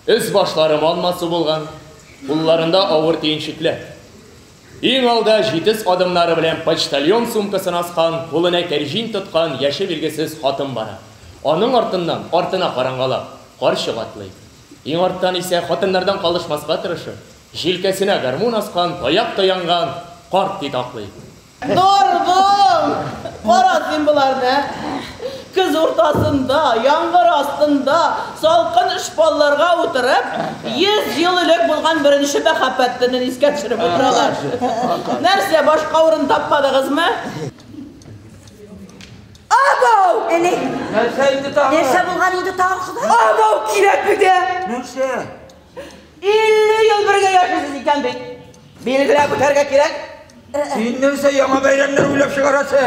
Өз башлары малмасы болған, бұлларында ауыр тейіншіклер. Ең алда 7 адымнары білен почтальон сумкасын асқан, қолына кәржин тұтқан яшы белгісіз хатын бара. Оның артынан артына қараңғалап, қаршы қатлай. Ең арттан ise хатындардан қалышмасқа тырышы, желкесіне гармон асқан, таяқ таянған, қарт титақлай. Нұрғыл! Қарасын бұларды. Кыз ортасында, яңғыр астында, салқын үшпалларға отырып, 100 жыл үлек болған бірінші бәхапәттінің еске түсіріп отыралар. Нәрсе, башқа орын тапмадыңыз ма? Абау! Әне? Нәрсе болған еді тағықыда? Абау керек біде! Нәрсе? 50 ел бірге яшысыз екен бейт. Белгілі бұтарға керек? Сен нәрсе яңа бәйрәмдер ойлап шығарасы?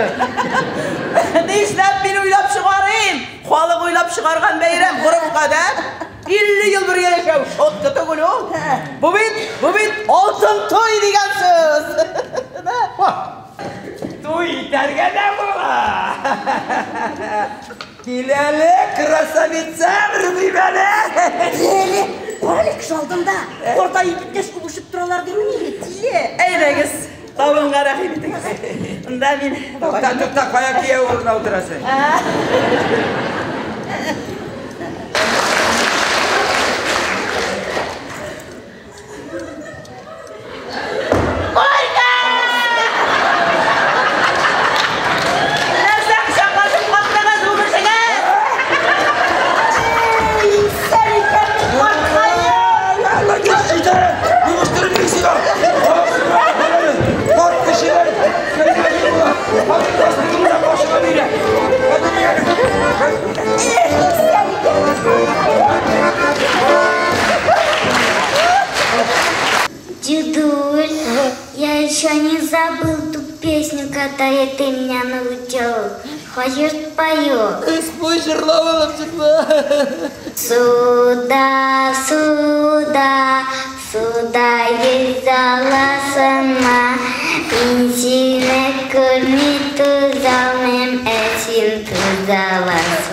Ne işlep beni uylap çıkarayım? Kualık uylap çıkargan beyrem kurup kadar 50 yıl bir yaşam şot kötü gülü ol. Bu bit altın toy diyen söz. Toy tergede bu. Hilali krasavitsa bir beni. Hilali paralik şaldığında orada yigitleş buluşup duralar değil mi? Eyre kız. Tavın kara kıymetiniz. Onda beni... Tutta kayakiye uğruna oturasın. Дедуль, я еще не забыл ту песню, которую ты меня научил. Хочешь, спою? Спой, жерловым всегда. Сюда, сюда, сюда есть заласана. Инсине курми тузалмем, эсин тузалас.